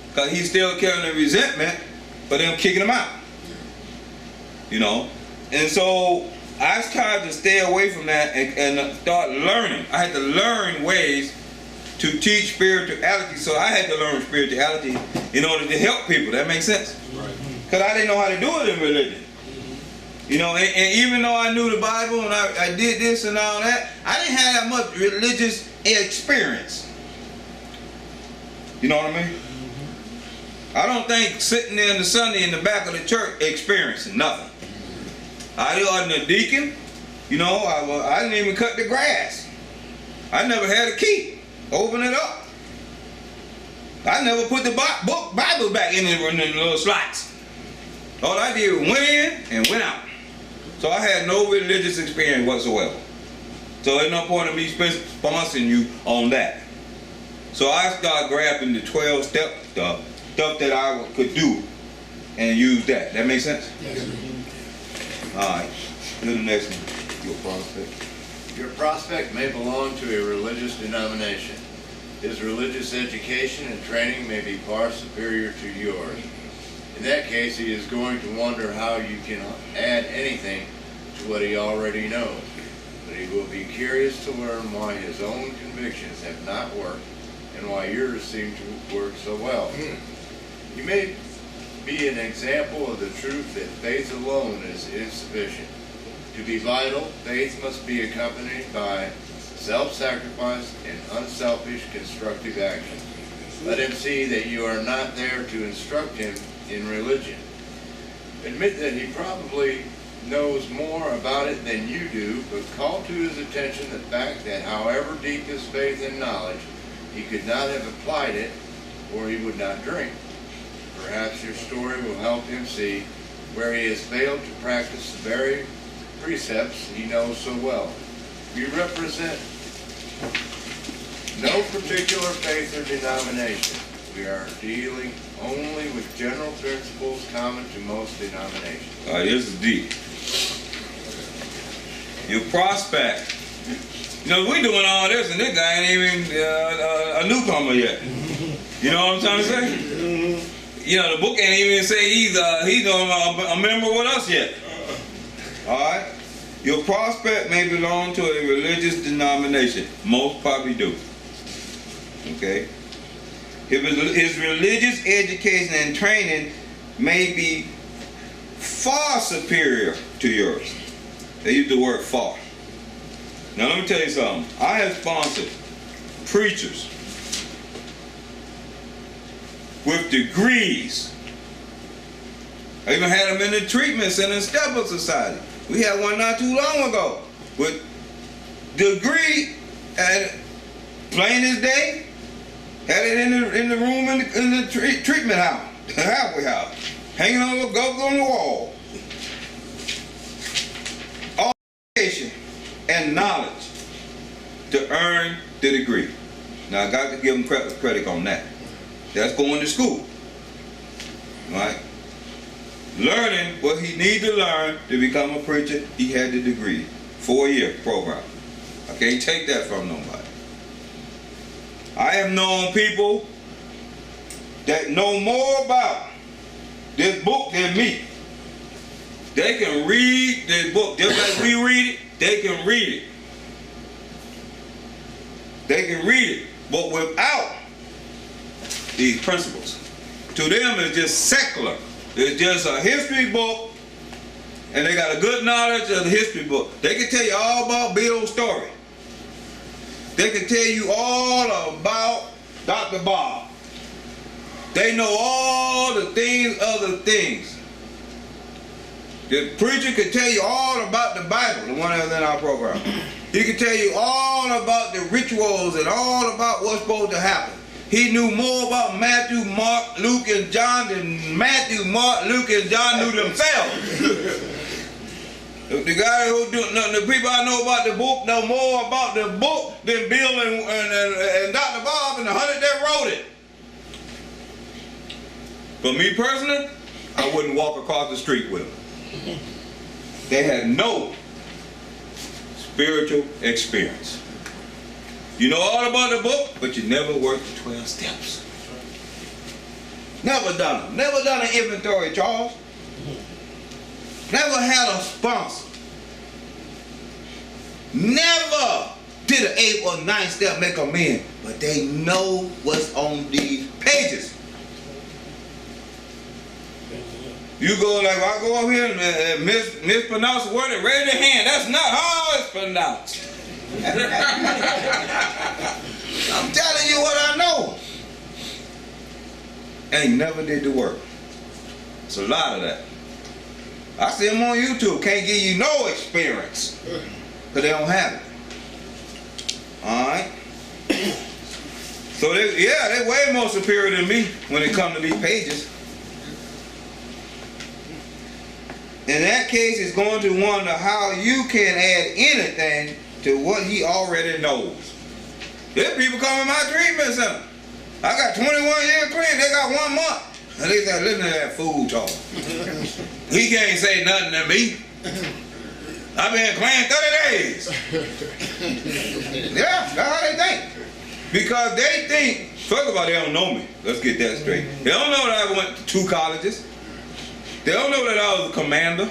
Because he's still carrying a resentment for them kicking him out. You know? And so I tried to stay away from that and start learning. I had to learn ways to teach spirituality, so I had to learn spirituality in order to help people. That makes sense? Because I didn't know how to do it in religion. You know, and even though I knew the Bible and I did this and all that, I didn't have that much religious experience. You know what I mean? I don't think sitting there on the Sunday in the back of the church experiencing nothing. I wasn't a deacon. You know, I didn't even cut the grass. I never had a key. Open it up. I never put the Bible back in the little slots. All I did was went in and went out. So I had no religious experience whatsoever. So there's no point in me sponsoring you on that. So I started grabbing the 12-step stuff that I could do and use that. That make sense? Yes. All right. Do the next one. Your prospect. Your prospect may belong to a religious denomination. His religious education and training may be far superior to yours. In that case, he is going to wonder how you can add anything to what he already knows. But he will be curious to learn why his own convictions have not worked and why yours seem to work so well. You may be an example of the truth that faith alone is insufficient. To be vital, faith must be accompanied by self-sacrifice and unselfish constructive action. Let him see that you are not there to instruct him in religion. Admit that he probably knows more about it than you do, but call to his attention the fact that however deep his faith and knowledge, he could not have applied it, or he would not drink. Perhaps your story will help him see where he has failed to practice the very precepts he knows so well. You represent no particular faith or denomination. We are dealing only with general principles common to most denominations. All right, this is deep. Your prospect. You know, we doing all this and this guy ain't even a newcomer yet. You know what I'm trying to say? You know, the book ain't even say he's a member with us yet. All right? Your prospect may belong to a religious denomination. Most probably do. Okay? His religious education and training may be far superior to yours. They use the word far. Now let me tell you something. I have sponsored preachers with degrees. I even had them in the treatment center and Step-Up Society. We had one not too long ago with degree and plain as day. Had it in the room in the treatment house, the halfway house, hanging on the wall. All education and knowledge to earn the degree. Now I got to give them credit on that. That's going to school, right? Learning what he needs to learn to become a preacher. He had the degree, 4-year program. I can't take that from nobody. I have known people that know more about this book than me. They can read this book just like we read it. They can read it. They can read it, but without these principles. To them, it's just secular. It's just a history book, and they got a good knowledge of the history book. They can tell you all about Bill's story. They can tell you all about Dr. Bob. They know all the things, other things. The preacher can tell you all about the Bible, the one that's in our program. He can tell you all about the rituals and all about what's supposed to happen. He knew more about Matthew, Mark, Luke, and John than Matthew, Mark, Luke, and John knew themselves. The guy who the people I know about the book know more about the book than Bill and Dr. Bob and the 100 that wrote it. But me personally, I wouldn't walk across the street with them. They had no spiritual experience. You know all about the book, but you never worked the 12 steps. Never done them. Never done an inventory, Charles. Never had a sponsor. Never did an 8 or 9 step make them in, but they know what's on these pages. You go like, I go up here and mispronounce the word and raise your hand. That's not how it's pronounced. I'm telling you what I know. Ain't never did the work. It's a lot of that. I see them on YouTube. Can't give you no experience. Because they don't have it. Alright? So they're way more superior than me when it comes to these pages. In that case, it's going to wonder how you can add anything to what he already knows. There's people come in my treatment center. I got 21 years clean, they got 1 month. And they start listening to that fool talk. He can't say nothing to me. I've been clean 30 days. Yeah, that's how they think. Because they think, first of all, they don't know me. Let's get that straight. They don't know that I went to 2 colleges. They don't know that I was a commander.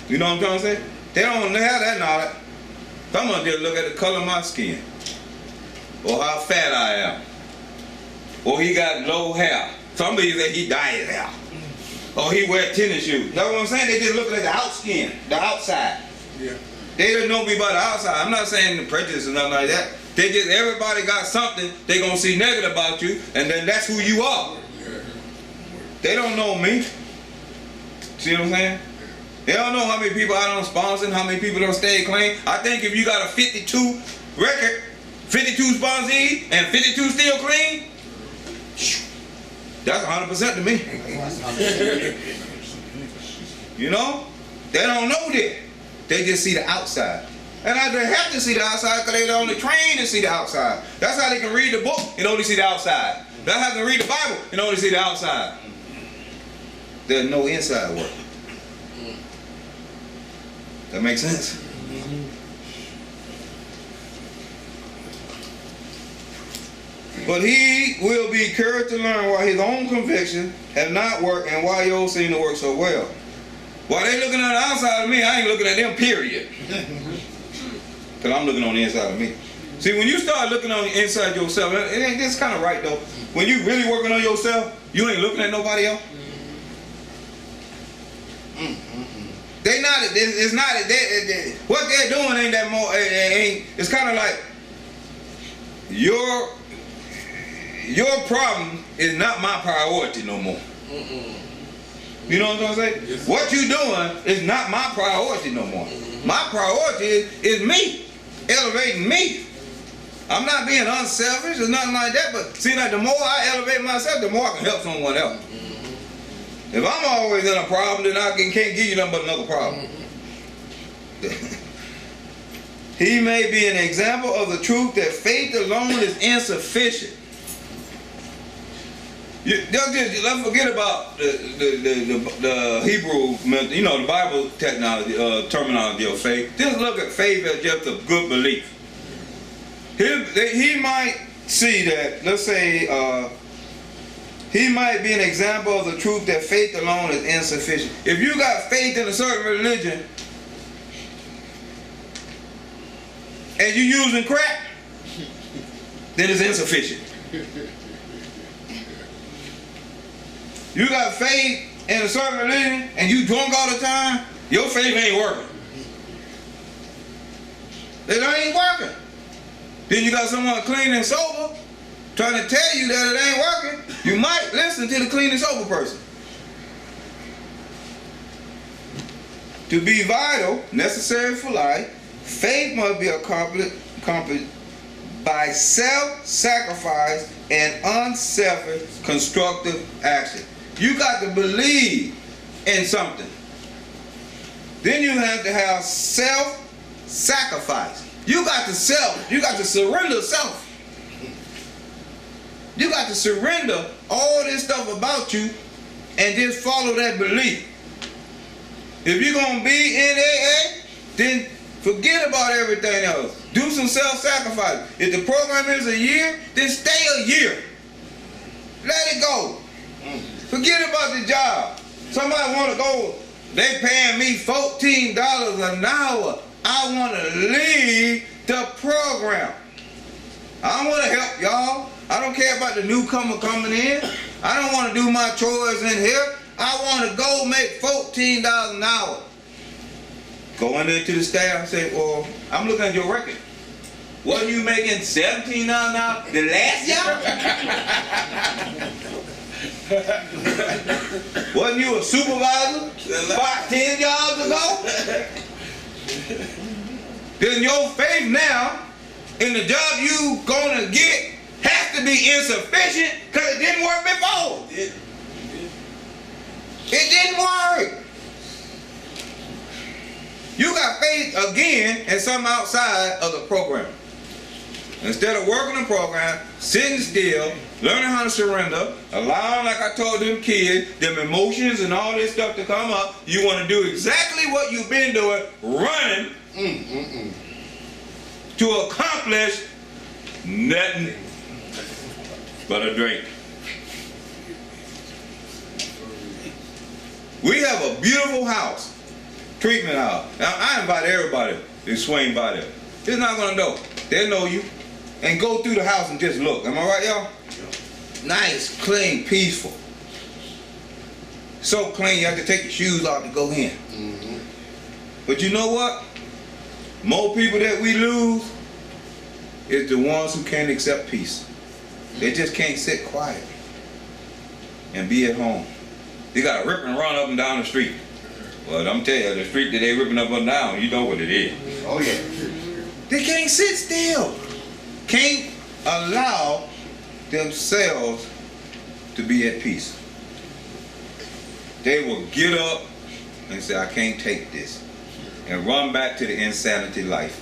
You know what I'm trying to say? They don't have that knowledge. Some of them just look at the color of my skin. Or how fat I am. Or he got low hair. Somebody say he dyed his hair. Or he wear tennis shoes. You know what I'm saying? They just look at the outskin, the outside. Yeah. They don't know me by the outside. I'm not saying the prejudice or nothing like that. They just, everybody got something they gonna see negative about you, and then that's who you are. They don't know me. See what I'm saying? They don't know how many people I don't sponsor, how many people don't stay clean. I think if you got a 52 record, 52 sponsees, and 52 still clean, that's 100% to me. You know? They don't know that. They just see the outside. And they have to see the outside because they're only trained to see the outside. That's how they can read the book and only see the outside. That's how they can read the Bible and only see the outside. There's no inside work. That makes sense? But he will be curious to learn why his own conviction have not worked and why yours seem to work so well. While they looking on the outside of me, I ain't looking at them, period. Because I'm looking on the inside of me. See, when you start looking on the inside yourself, it's kind of right though. When you really working on yourself, you ain't looking at nobody else. They not, it's not, what they're doing ain't that more, it's kind of like your problem is not my priority no more. You know what I'm saying? Yes. What you doing is not my priority no more. My priority is me, elevating me. I'm not being unselfish or nothing like that, but see, like the more I elevate myself, the more I can help someone else. If I'm always in a problem, then I can't give you nothing but another problem. He may be an example of the truth that faith alone is insufficient. Let's forget about the Hebrew, you know, the Bible terminology of faith. Just look at faith as just a good belief. He might see that, let's say, he might be an example of the truth that faith alone is insufficient. If you got faith in a certain religion and you using crack, then it's insufficient. You got faith in a certain religion and you drunk all the time, your faith ain't working. It ain't working. Then you got someone clean and sober trying to tell you that it ain't working. You might listen to the clean and sober person. To be vital, necessary for life, faith must be accomplished by self-sacrifice and unselfish constructive action. You got to believe in something. Then you have to have self-sacrifice. You got to surrender self. You got to surrender all this stuff about you and just follow that belief. If you're going to be in AA, then forget about everything else. Do some self-sacrifice. If the program is a year, then stay a year. Let it go. Forget about the job. Somebody want to go, they paying me $14 an hour. I want to leave the program. I want to help y'all. I don't care about the newcomer coming in. I don't want to do my chores in here. I want to go make $14 an hour. Go in there to the staff and say, well, I'm looking at your record. Wasn't you making $17 an hour the last year? Wasn't you a supervisor about 10 years ago? Then your faith now in the job you gonna get has to be insufficient because it didn't work before. It didn't work. You got faith again in something outside of the program. Instead of working the program, sitting still, learning how to surrender, allowing, like I told them kids, them emotions and all this stuff to come up, you want to do exactly what you've been doing, running to accomplish nothing but a drink. We have a beautiful house, treatment house. Now I invite everybody to swing by there. They're not gonna know. They'll know you. And go through the house and just look. Am I right, y'all? Nice, clean, peaceful. So clean you have to take your shoes off to go in. But you know what? More people that we lose is the ones who can't accept peace. They just can't sit quiet and be at home. They got to rip and run up and down the street. Well, I'm telling you, the street that they ripping up and down, you know what it is. Oh yeah. They can't sit still. Can't allow themselves to be at peace. They will get up and say, I can't take this, and run back to the insanity life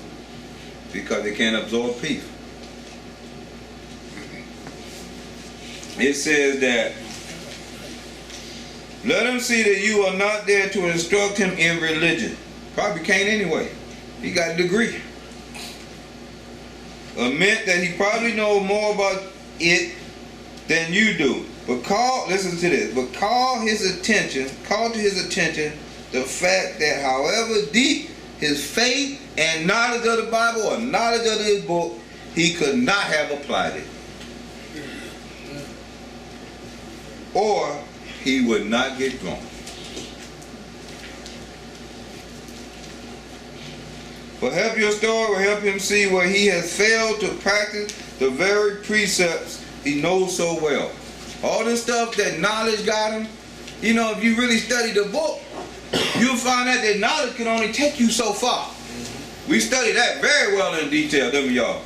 because they can't absorb peace. It says that, let him see that you are not there to instruct him in religion. Probably can't anyway. He got a degree. Admit that he probably knows more about it than you do. But listen to this, but call to his attention the fact that however deep his faith and knowledge of the Bible or knowledge of his book, he could not have applied it. Or he would not get drunk. But help your story will help him see where he has failed to practice the very precepts he knows so well. All this stuff that knowledge got him, you know, if you really study the book, you'll find out that knowledge can only take you so far. We study that very well in detail, don't we, y'all?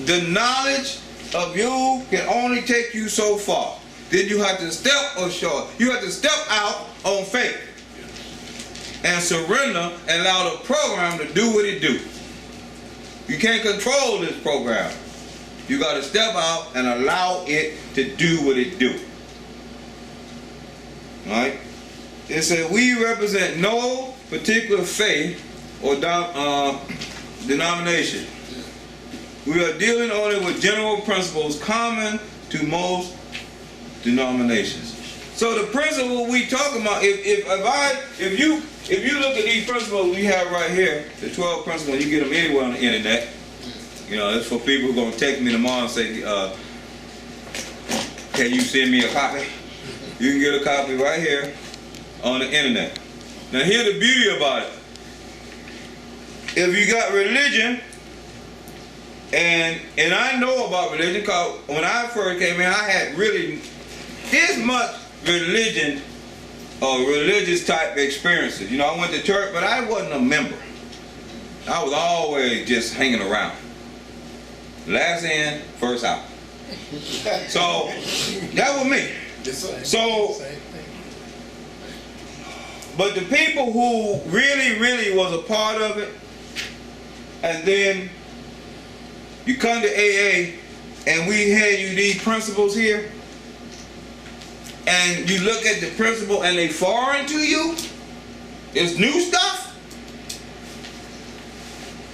The knowledge of you can only take you so far. Then you have to step ashore. You have to step out on faith and surrender and allow the program to do what it do. You can't control this program. You got to step out and allow it to do what it do. All right? It said we represent no particular faith or denomination. We are dealing only with general principles common to most denominations. So the principle we talking about, if you look at these principles we have right here, the 12 principles, you get them anywhere on the internet. You know, it's for people who are going to text me tomorrow and say, can you send me a copy? You can get a copy right here on the internet. Now here's the beauty about it. If you got religion, and I know about religion because when I first came in, I had really this much religion or religious type experiences. You know, I went to church, but I wasn't a member. I was always just hanging around. Last in, first out. So that was me. So, but the people who really was a part of it, and then you come to AA and we had you these principles here, and you look at the principle and they foreign to you, it's new stuff.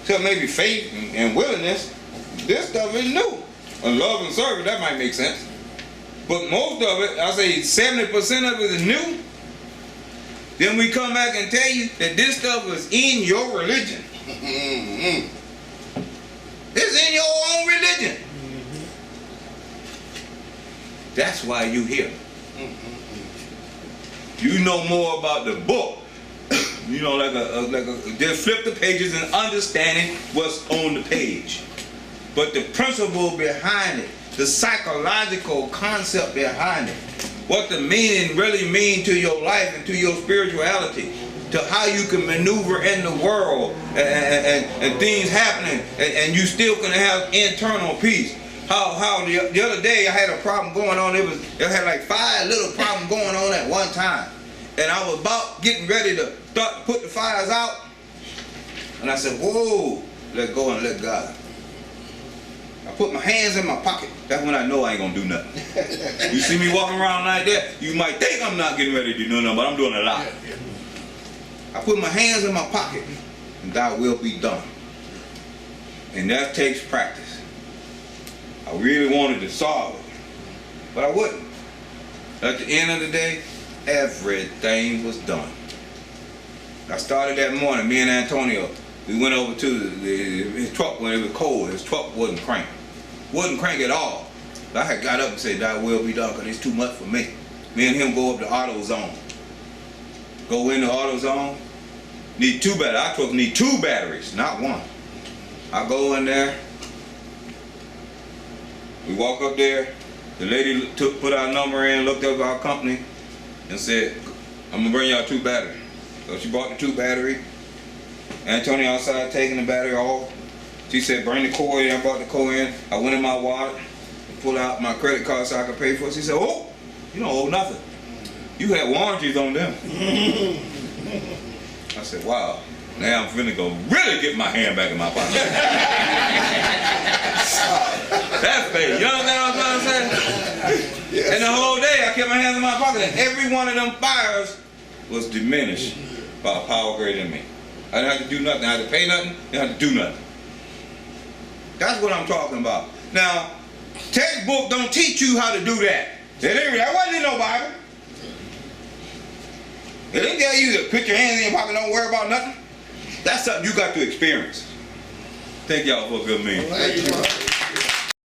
So maybe faith and willingness, this stuff is new. And love and service, that might make sense. But most of it, I say 70% of it is new. Then we come back and tell you that this stuff is in your religion. It's in your own religion. That's why you here. You know more about the book. You know, just flip the pages and understanding what's on the page. But the principle behind it, the psychological concept behind it, what the meaning really mean to your life and to your spirituality, to how you can maneuver in the world and things happening and you still can have internal peace. How the other day I had a problem going on. It had like 5 little problems going on at one time. And I was about getting ready to start to put the fires out. And I said, whoa, let go and let God. I put my hands in my pocket. That's when I know I ain't gonna do nothing. You see me walking around like that, you might think I'm not getting ready to do nothing, but I'm doing a lot. I put my hands in my pocket, and thy will be done. And that takes practice. I really wanted to solve it, but I wouldn't. At the end of the day, everything was done. I started that morning, me and Antonio, we went over to his truck when it was cold. His truck wasn't crank. Wasn't crank at all. I had got up and said, thy will be done, because it's too much for me. Me and him go up to AutoZone. Go in the AutoZone. Need 2 batteries. Our truck need 2 batteries, not 1. I go in there. We walk up there. The lady put our number in, looked up our company, and said, I'm going to bring y'all 2 batteries. So she brought the 2 batteries. Antonio outside taking the battery off. She said, bring the cord in. I brought the cord in. I went in my wallet and pulled out my credit card so I could pay for it. She said, oh, you don't owe nothing. You had warranties on them. I said, wow, now I'm finna go really get my hand back in my pocket. That's faith. You understand what I'm saying? Yes. And the whole day I kept my hands in my pocket, and every one of them fires was diminished by a power greater than me. I didn't have to do nothing. I had to pay nothing. I didn't have to do nothing. That's what I'm talking about. Now, textbook don't teach you how to do that. That wasn't in no Bible. They didn't tell you to put your hands in your pocket, don't worry about nothing. That's something you got to experience. Thank y'all for a good meeting.